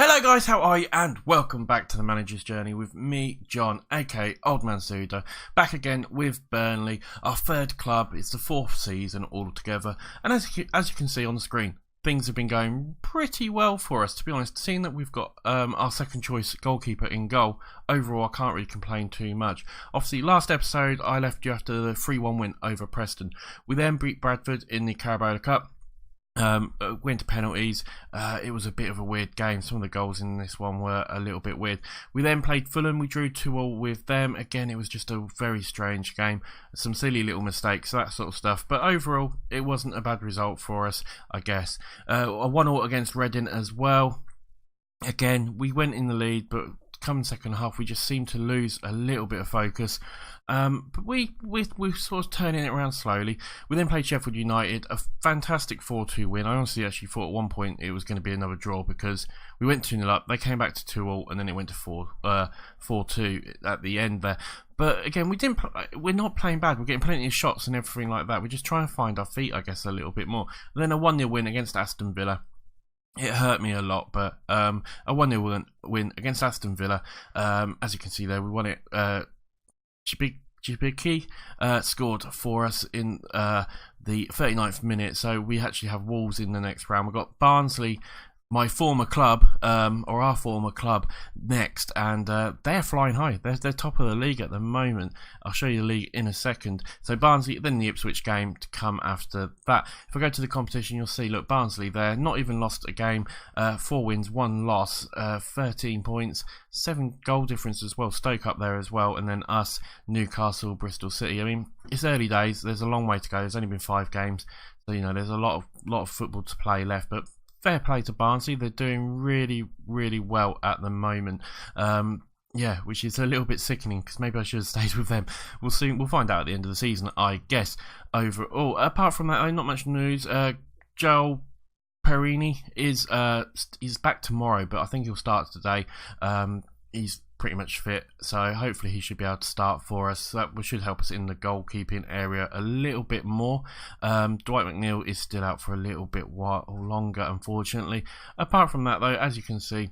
Hello guys, how are you? And welcome back to the Manager's Journey with me, John, aka Old Man Sudor, back again with Burnley, our third club. It's the fourth season altogether, and as you can see on the screen, things have been going pretty well for us, to be honest. Seeing that we've got our second choice goalkeeper in goal, overall I can't really complain too much. Obviously, last episode I left you after the 3-1 win over Preston. We then beat Bradford in the Carabao Cup. Went to penalties. It was a bit of a weird game. Some of the goals in this one were a little bit weird. We then played Fulham. We drew 2-2 with them. Again, it was just a very strange game. Some silly little mistakes, that sort of stuff. But overall, it wasn't a bad result for us, I guess. A 1-1 against Reading as well. Again, we went in the lead, but come second half, we just seemed to lose a little bit of focus. But we're sort of turning it around slowly. We then played Sheffield United, a fantastic 4-2 win. I honestly actually thought at one point it was going to be another draw because we went 2-0 up, they came back to 2-2, and then it went to 4-2 at the end there. But again, we're not playing bad. We're getting plenty of shots and everything like that. We're just trying to find our feet, I guess, a little bit more. And then a 1-0 win against Aston Villa. It hurt me a lot, but a 1-0 win against Aston Villa. As you can see there, we won it. Chibiki scored for us in the 39th minute, so we actually have Wolves in the next round. We've got Barnsley, my former club, or our former club, next, and they're flying high. They're top of the league at the moment. I'll show you the league in a second. So Barnsley, then the Ipswich game to come after that. If I go to the competition, you'll see, look, Barnsley there, not even lost a game, 4 wins, 1 loss, 13 points, 7 goal difference as well. Stoke up there as well, and then us, Newcastle, Bristol City. I mean, it's early days. There's a long way to go. There's only been 5 games, so you know there's a lot of football to play left, but fair play to Barnsley. They're doing really, really well at the moment. Yeah, which is a little bit sickening because maybe I should have stayed with them. We'll find out at the end of the season, I guess. Overall, apart from that, not much news. Joel Perini is back tomorrow, but I think he'll start today. He's pretty much fit, so hopefully he should be able to start for us. That should help us in the goalkeeping area a little bit more. Dwight McNeil is still out for a little bit longer, unfortunately. Apart from that, though, as you can see,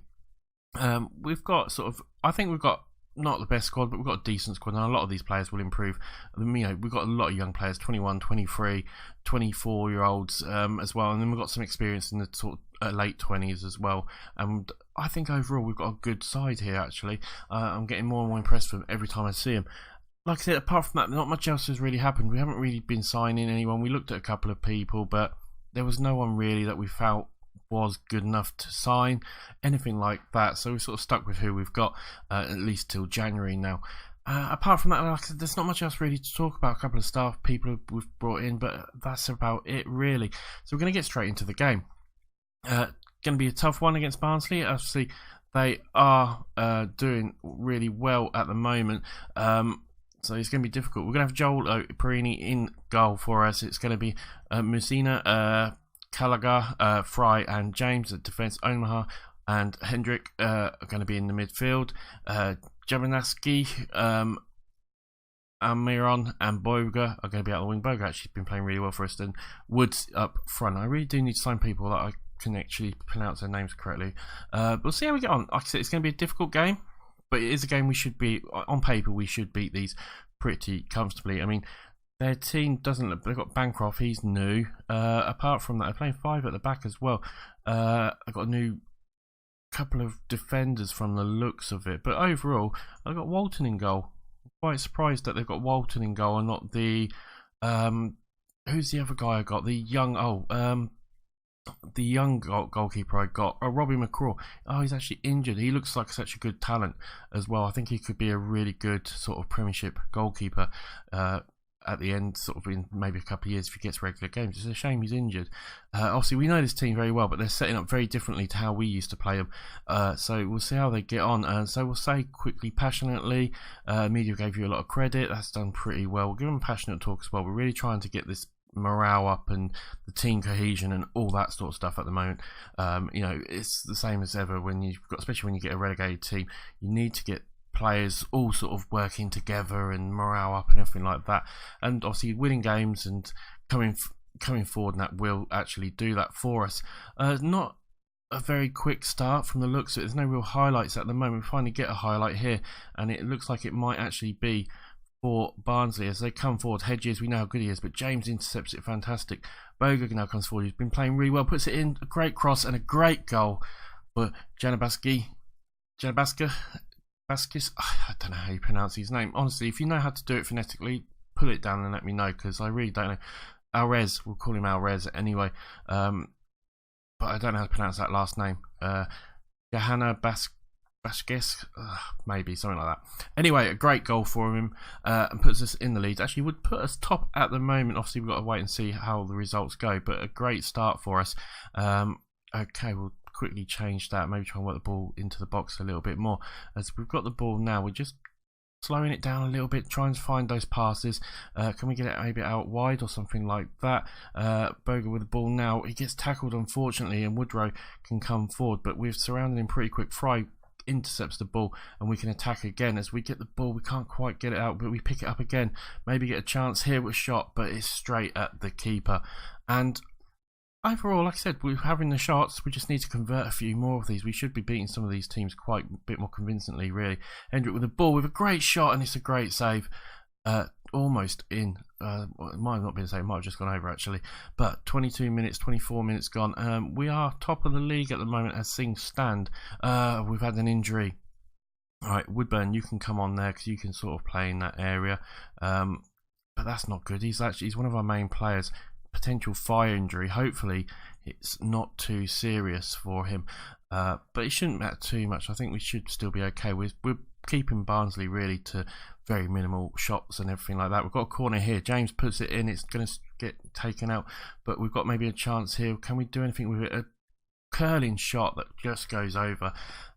we've got I think we've got not the best squad, but we've got a decent squad, and a lot of these players will improve. You know, we've got a lot of young players, 21, 23, 24-year-olds as well, and then we've got some experience in the sort of late 20s as well. And I think overall we've got a good side here, actually. I'm getting more and more impressed with them every time I see them. Like I said, apart from that, not much else has really happened. We haven't really been signing anyone. We looked at a couple of people, but there was no one really that we felt was good enough to sign, anything like that. So we're sort of stuck with who we've got, at least till January now. Apart from that, like I said, there's not much else really to talk about. A couple of staff people we've brought in, but that's about it really. So we're going to get straight into the game. Going to be a tough one against Barnsley. Obviously, they are doing really well at the moment. So it's going to be difficult. We're going to have Joel Perini in goal for us. It's going to be Musina, Gallagher, Fry and James at defence. Omaha and Hendrick are going to be in the midfield. Jabanaski, Almiron and Boga are going to be out the wing. Boga actually been playing really well for us. And Woods up front. I really do need to sign people that I can actually pronounce their names correctly. We'll see how we get on. Like I said, it's going to be a difficult game, but it is a game we should be, on paper, we should beat these pretty comfortably. I mean, their team doesn't look, they've got Bancroft, he's new. Apart from that, they're playing 5 at the back as well. I've got a new couple of defenders from the looks of it. But overall, I've got Walton in goal. I'm quite surprised that they've got Walton in goal and not the... who's the other guy I got? The young goalkeeper I got, Robbie McCraw. Oh, he's actually injured. He looks like such a good talent as well. I think he could be a really good sort of Premiership goalkeeper at the end, sort of in maybe a couple of years if he gets regular games. It's a shame he's injured. Obviously, we know this team very well, but they're setting up very differently to how we used to play them. So we'll see how they get on. So we'll say quickly, passionately, media gave you a lot of credit. That's done pretty well. We'll give them passionate talk as well. We're really trying to get this morale up and the team cohesion and all that sort of stuff at the moment. You know, it's the same as ever when you've got, especially when you get a relegated team, you need to get players all sort of working together and morale up and everything like that. And obviously winning games and coming forward, and that will actually do that for us. Not a very quick start from the looks of it. There's no real highlights at the moment. We finally get a highlight here, and it looks like it might actually be for Barnsley as they come forward. Hedges, we know how good he is, but James intercepts it. Fantastic. Boga now comes forward. He's been playing really well. Puts it in. A great cross and a great goal for Janabaskis. I don't know how you pronounce his name. Honestly, if you know how to do it phonetically, put it down and let me know, because I really don't know. Alres, we'll call him Alres anyway. But I don't know how to pronounce that last name. Johanna Baskes, maybe something like that. Anyway, a great goal for him, and puts us in the lead. Actually, would put us top at the moment. Obviously, we've got to wait and see how the results go, but a great start for us. Okay, we'll quickly change that. Maybe try and work the ball into the box a little bit more. As we've got the ball now, we're just slowing it down a little bit, trying to find those passes. Can we get it maybe out wide or something like that? Boga with the ball now. He gets tackled, unfortunately, and Woodrow can come forward, but we've surrounded him pretty quick. Fry intercepts the ball, and we can attack again. As we get the ball, we can't quite get it out, but we pick it up again. Maybe get a chance here with a shot, but it's straight at the keeper. And overall, like I said, we're having the shots. We just need to convert a few more of these. We should be beating some of these teams quite a bit more convincingly, really. Hendrick with the ball with a great shot, and it's a great save. Almost in. It might have not been a save. It might have just gone over, actually. But 22 minutes, 24 minutes gone. We are top of the league at the moment as things stand. We've had an injury. All right, Woodburn, you can come on there because you can sort of play in that area. But that's not good. He's one of our main players. Potential thigh injury. Hopefully it's not too serious for him, but it shouldn't matter too much. I think we should still be okay. We're keeping Barnsley really to very minimal shots and everything like that. We've got a corner here. James puts it in. It's going to get taken out, but we've got maybe a chance here. Can we do anything with it? A curling shot that just goes over.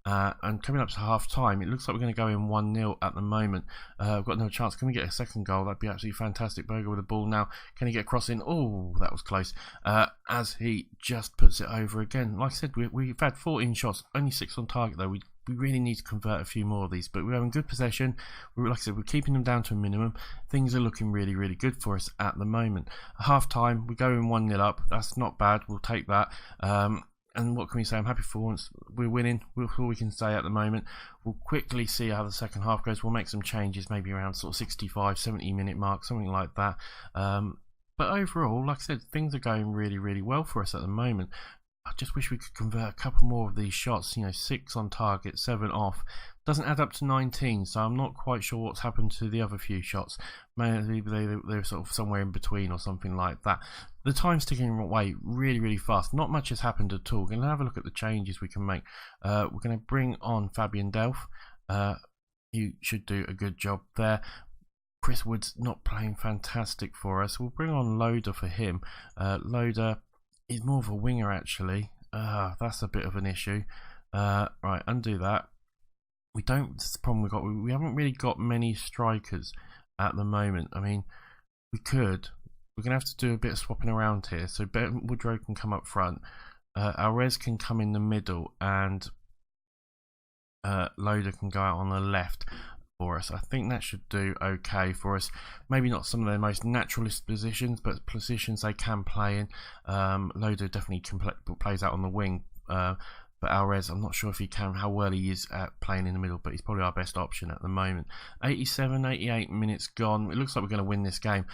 And coming up to half time, it looks like we're going to go in 1-0 at the moment. We've got no chance. Can we get a second goal? That'd be absolutely fantastic. Boga with the ball now. Can he get across in? Oh, that was close. As he just puts it over again. Like I said, we've had 14 shots, only 6 on target though. We really need to convert a few more of these, but we're having good possession. Like I said, we're keeping them down to a minimum. Things are looking really, really good for us at the moment. At half time, we go in 1-0 up. That's not bad. We'll take that. And what can we say? I'm happy for once we're winning. All we can say at the moment. We'll quickly see how the second half goes. We'll make some changes, maybe around sort of 65, 70 minute mark, something like that. But overall, like I said, things are going really, really well for us at the moment. I just wish we could convert a couple more of these shots. 6 on target, 7 off. Doesn't add up to 19, so I'm not quite sure what's happened to the other few shots. Maybe they're sort of somewhere in between or something like that. The time's ticking away really, really fast. Not much has happened at all. We're going to have a look at the changes we can make. We're going to bring on Fabian Delph. He should do a good job there. Chris Wood's not playing fantastic for us. We'll bring on Loader for him. Loader is more of a winger, actually. That's a bit of an issue. Right, undo that. That's the problem we've got. We haven't really got many strikers at the moment. I mean, we could. We're going to have to do a bit of swapping around here. So Woodrow can come up front. Alres can come in the middle. And Loader can go out on the left for us. I think that should do okay for us. Maybe not some of their most naturalist positions, but positions they can play in. Loader definitely plays out on the wing. But Alres, I'm not sure if he can, how well he is at playing in the middle, but he's probably our best option at the moment. 87, 88 minutes gone. It looks like we're going to win this game.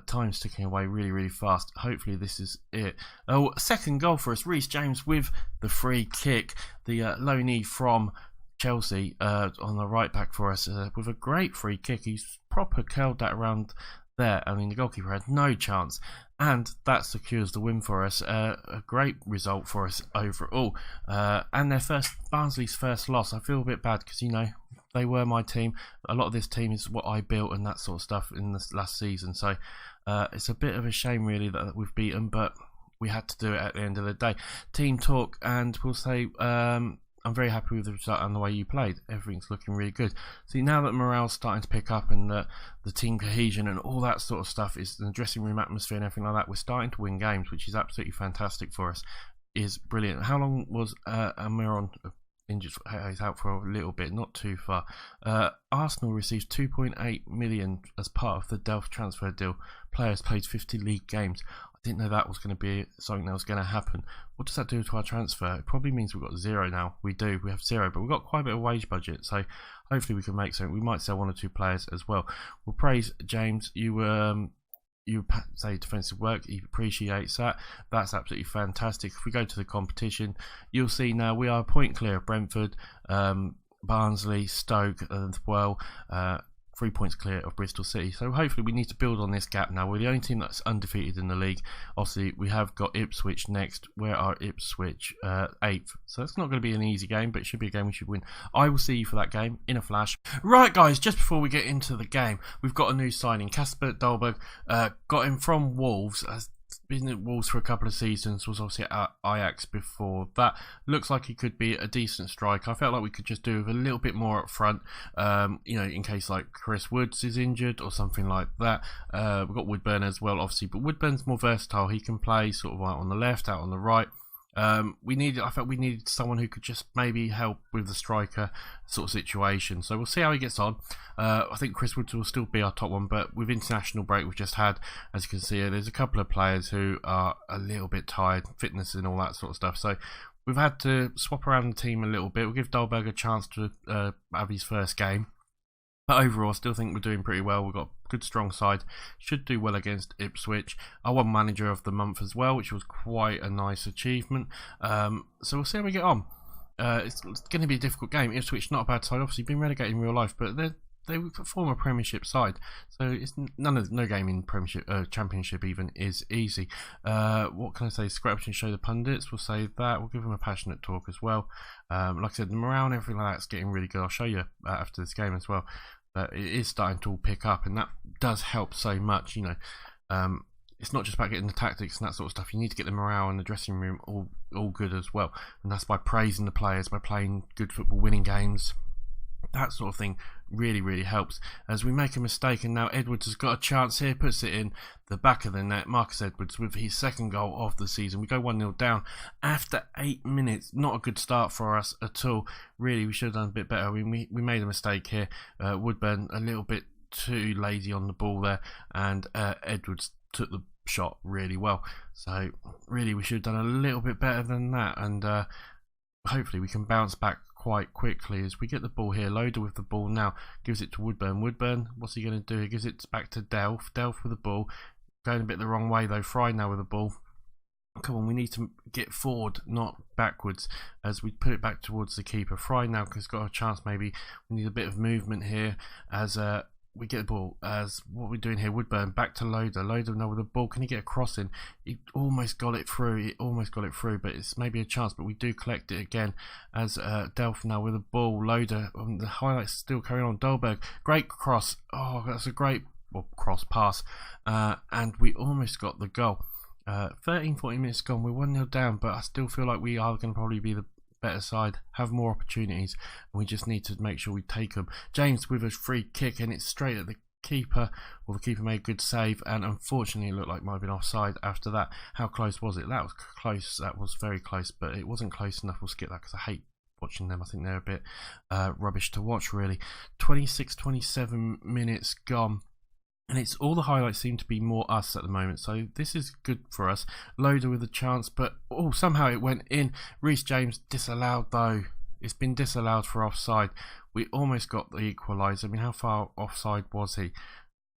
Time's ticking away really, really fast. Hopefully this is it. Oh, second goal for us. Reece James with the free kick. The loanee from Chelsea on the right back for us with a great free kick. He's proper curled that around there. I mean, the goalkeeper had no chance, and that secures the win for us. A great result for us overall, and Barnsley's first loss. I feel a bit bad because they were my team. A lot of this team is what I built and that sort of stuff in this last season, so it's a bit of a shame really that we've beaten, but we had to do it at the end of the day. Team talk, and we'll say I'm very happy with the result and the way you played. Everything's looking really good. See, now that morale's starting to pick up and the team cohesion and all that sort of stuff is the dressing room atmosphere and everything like that, we're starting to win games, which is absolutely fantastic for us. Is brilliant. How long was Amiron injured? He's out for a little bit, not too far. Arsenal receives 2.8 million as part of the Delph transfer deal. Players played 50 league games. I Didn't know that was going to be something that was going to happen. What does that do to our transfer? It probably means we've got 0 now. We have 0, but we've got quite a bit of wage budget, so hopefully we can make something. We might sell 1 or 2 players as well. We'll praise James. You say defensive work, he appreciates that. That's absolutely fantastic. If we go to the competition, you'll see now we are a point clear of Brentford, Barnsley, Stoke as well. 3 points clear of Bristol City. So hopefully we need to build on this gap now. We're the only team that's undefeated in the league. Obviously we have got Ipswich next. Where are Ipswich? 8th. So it's not going to be an easy game, but it should be a game we should win. I will see you for that game in a flash. Right guys, just before we get into the game, we've got a new signing. Kasper Dolberg, got him from Wolves. Been at Wolves for a couple of seasons, was obviously at Ajax before that. Looks like he could be a decent striker. I felt like we could just do with a little bit more up front, in case like Chris Woods is injured or something like that. We've got Woodburn as well, obviously, but Woodburn's more versatile. He can play sort of out on the left, out on the right. I felt we needed someone who could just maybe help with the striker sort of situation. So we'll see how he gets on. I think Chris Woods will still be our top one, but with international break we've just had, as you can see here, there's a couple of players who are a little bit tired, fitness and all that sort of stuff. So we've had to swap around the team a little bit. We'll give Dolberg a chance to have his first game. But overall, I still think we're doing pretty well. We've got a good, strong side. Should do well against Ipswich. I won Manager of the Month as well, which was quite a nice achievement. So we'll see how we get on. It's going to be a difficult game. Ipswich, not a bad side. Obviously, been relegated in real life, but they form a Premiership side. So it's no game in Premiership, Championship even is easy. What can I say? Scrap and show the pundits. We'll say that. We'll give them a passionate talk as well. Like I said, the morale and everything like that's getting really good. I'll show you after this game as well. But it is starting to all pick up, and that does help so much. It's not just about getting the tactics and that sort of stuff. You need to get the morale in the dressing room all good as well, and that's by praising the players, by playing good football, winning games. That sort of thing really, really helps. As we make a mistake, and now Edwards has got a chance here, puts it in the back of the net. Marcus Edwards with his second goal of the season. We go 1-0 down after 8 minutes. Not a good start for us at all. Really, we should have done a bit better. We made a mistake here. Woodburn a little bit too lazy on the ball there, and Edwards took the shot really well. So really, we should have done a little bit better than that, and hopefully we can bounce back quite quickly as we get the ball here. Loader with the ball now, gives it to Woodburn. Woodburn, what's he going to do? He gives it back to Delph. Delph with the ball, going a bit the wrong way though. Fry now with the ball. Come on, we need to get forward, not backwards, as we put it back towards the keeper. Fry now has got a chance. Maybe we need a bit of movement here as we get the ball. As what we're doing here, Woodburn back to Loader. Loader now with the ball. Can he get a cross in? He almost got it through. But it's maybe a chance. But we do collect it again as Delph now with the ball. Loader. The highlights still carrying on. Dolberg, great cross. Oh, that's a great cross pass. And we almost got the goal. 13-14 minutes gone. We're 1-0 down, but I still feel like we are going to probably be the better side, have more opportunities, and we just need to make sure we take them. James with a free kick, and it's straight at the keeper. Well, the keeper made a good save, and unfortunately it looked like it might have been offside after that. How close was it? That was close. That was very close, but it wasn't close enough. We'll skip that because I hate watching them. I think they're a bit rubbish to watch, really. 26-27 minutes gone. And it's all the highlights seem to be more us at the moment, so this is good for us. Loader with a chance, but somehow it went in. Reece James disallowed though. It's been disallowed for offside. We almost got the equaliser. I mean, how far offside was he?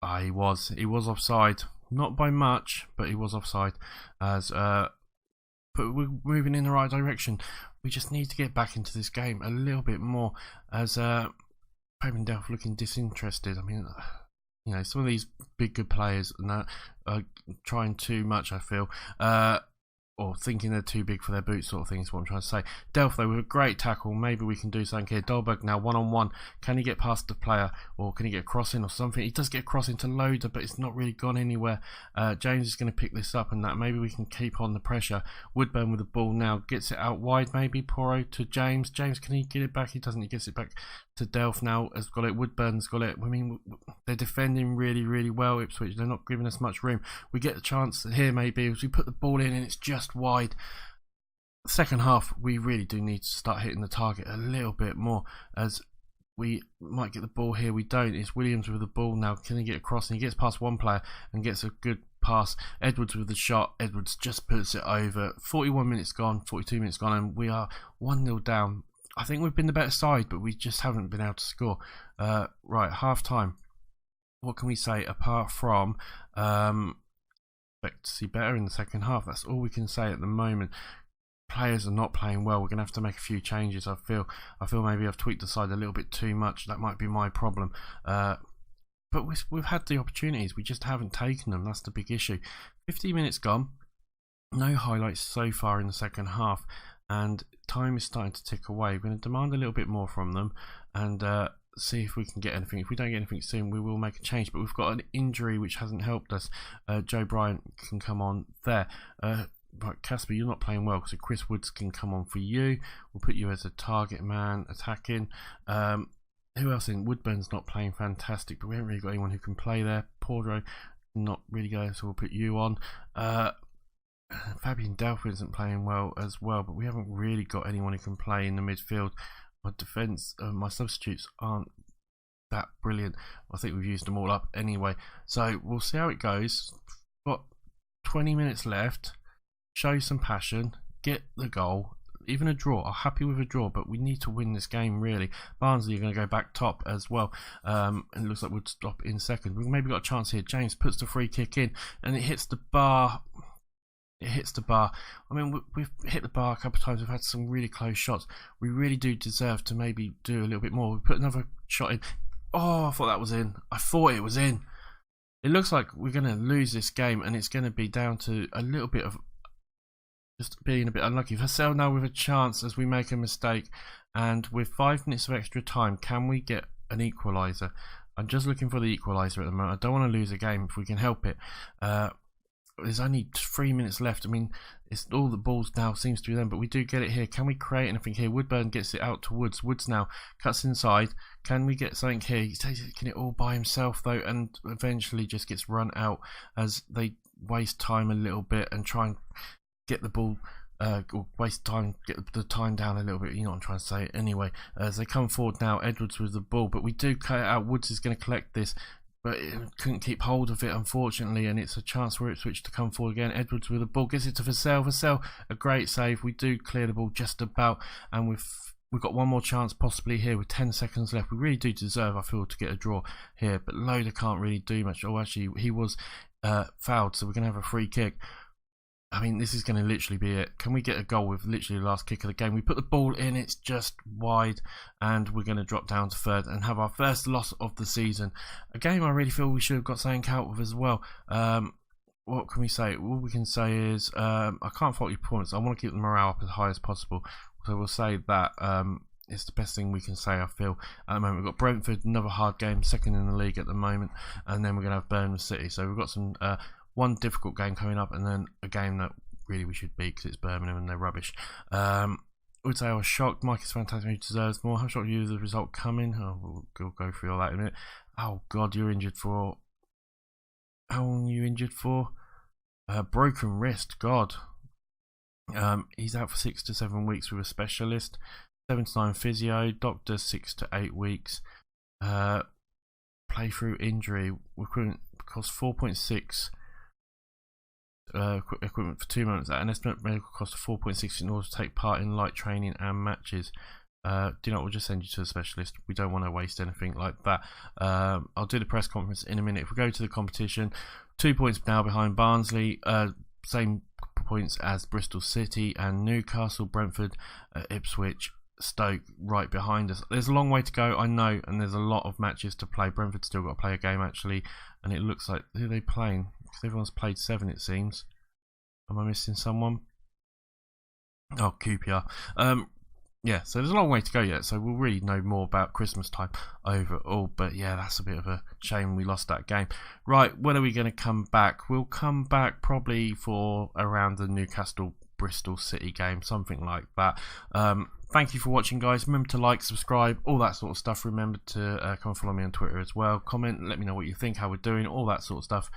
He was offside, not by much, but he was offside. But we're moving in the right direction. We just need to get back into this game a little bit more. As Delph looking disinterested. I mean, some of these big good players are trying too much, I feel, or thinking they're too big for their boots, sort of thing is what I'm trying to say. Delph though with a great tackle. Maybe we can do something here. Dolberg now one-on-one. Can he get past the player, or can he get a cross in or something? He does get a cross into Loader, but it's not really gone anywhere. James is going to pick this up, and that maybe we can keep on the pressure. Woodburn with the ball now, gets it out wide. Maybe Porro to James. James, can he get it back? He doesn't. He gets it back to Delph now. Has got it. Woodburn's got it. I mean, they're defending really, really well. Ipswich, they're not giving us much room. We get the chance here maybe as we put the ball in, and it's just wide. Second half, we really do need to start hitting the target a little bit more, as we might get the ball here. We don't. It's Williams with the ball now. Can he get across? And he gets past one player and gets a good pass. Edwards with the shot. Edwards just puts it over. 41 minutes gone, 42 minutes gone, and we are 1-0 down. I think we've been the better side, but we just haven't been able to score. Right, half time. What can we say apart from expect to see better in the second half? That's all we can say at the moment. Players are not playing well. We're going to have to make a few changes. I feel maybe I've tweaked the side a little bit too much. That might be my problem. But we've had the opportunities. We just haven't taken them. That's the big issue. 50 minutes gone. No highlights so far in the second half. And time is starting to tick away. We're going to demand a little bit more from them and see if we can get anything. If we don't get anything soon, we will make a change. But we've got an injury which hasn't helped us. Joe Bryant can come on there. Right, Kasper, you're not playing well, so Chris Woods can come on for you. We'll put you as a target man attacking. Who else in? Woodburn's not playing fantastic, but we haven't really got anyone who can play there. Pordro not really going, so we'll put you on. Fabian Delphin isn't playing well as well, but we haven't really got anyone who can play in the midfield. My defence, my substitutes aren't that brilliant. I think we've used them all up anyway, so we'll see how it goes. Got 20 minutes left. Show some passion, get the goal, even a draw. I'm happy with a draw, but we need to win this game really. Barnsley are going to go back top as well. And it looks like we'll stop in second. We've maybe got a chance here. James puts the free kick in and it hits the bar. It hits the bar. I mean, we've hit the bar a couple of times. We've had some really close shots. We really do deserve to maybe do a little bit more. We put another shot in. Oh, I thought that was in. I thought it was in. It looks like we're going to lose this game and it's going to be down to a little bit of just being a bit unlucky. Vassell now with a chance as we make a mistake, and with 5 minutes of extra time, can we get an equaliser? I'm just looking for the equaliser at the moment. I don't want to lose a game if we can help it. There's only 3 minutes left. I mean, it's all the balls now seems to be them, but we do get it here. Can we create anything here? Woodburn gets it out to Woods. Woods now cuts inside. Can we get something here? He's taking it all by himself though, and eventually just gets run out as they waste time a little bit and try and get the ball, or waste time, get the time down a little bit. You know what I'm trying to say. Anyway, as they come forward now, Edwards with the ball, but we do cut it out. Woods is going to collect this, but it couldn't keep hold of it, unfortunately, and it's a chance for Ipswich to come forward again. Edwards with the ball, gets it to Vassell. Vassell, a great save. We do clear the ball just about, and we've got one more chance possibly here with 10 seconds left. We really do deserve, I feel, to get a draw here, but Loader can't really do much. Oh, actually, he was fouled, so we're going to have a free kick. I mean, this is going to literally be it. Can we get a goal with literally the last kick of the game? We put the ball in, it's just wide, and we're going to drop down to third and have our first loss of the season. A game I really feel we should have got something out with as well. What can we say? All we can say is, I can't fault your performance. I want to keep the morale up as high as possible. So we'll say that it's the best thing we can say, I feel. At the moment, we've got Brentford, another hard game, second in the league at the moment, and then we're going to have Burnley City. So we've got some... one difficult game coming up, and then a game that really we should beat because it's Birmingham and they're rubbish. I would say I was shocked. Mike is fantastic. He deserves more. How shocked are you with the result coming? Oh, we'll go through all that in a minute. Oh, God, you're injured for... How long are you injured for? Broken wrist. God. He's out for 6 to 7 weeks with a specialist. 7 to 9 physio. Doctor 6 to 8 weeks. Playthrough injury. Equipment cost 4.6. Equipment for 2 months at an estimated medical cost of 4.6 in order to take part in light training and matches. Do you know what, we'll just send you to a specialist. We don't want to waste anything like that. I'll do the press conference in a minute. If we go to the competition, 2 points now behind Barnsley, same points as Bristol City and Newcastle, Brentford, Ipswich, Stoke right behind us. There's a long way to go, I know, and there's a lot of matches to play. Brentford's still got to play a game actually, and it looks like, who are they playing? Because everyone's played 7 it seems. Am I missing someone? Oh, QPR. Yeah, so there's a long way to go yet, so we'll really know more about Christmas time overall, but yeah, that's a bit of a shame we lost that game. Right, when are we going to come back? We'll come back probably for around the Newcastle Bristol City game, something like that. Thank you for watching, guys. Remember to like, subscribe, all that sort of stuff. Remember to come and follow me on Twitter as well. Comment, let me know what you think, how we're doing, all that sort of stuff.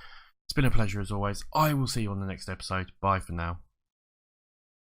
It's been a pleasure as always. I will see you on the next episode. Bye for now.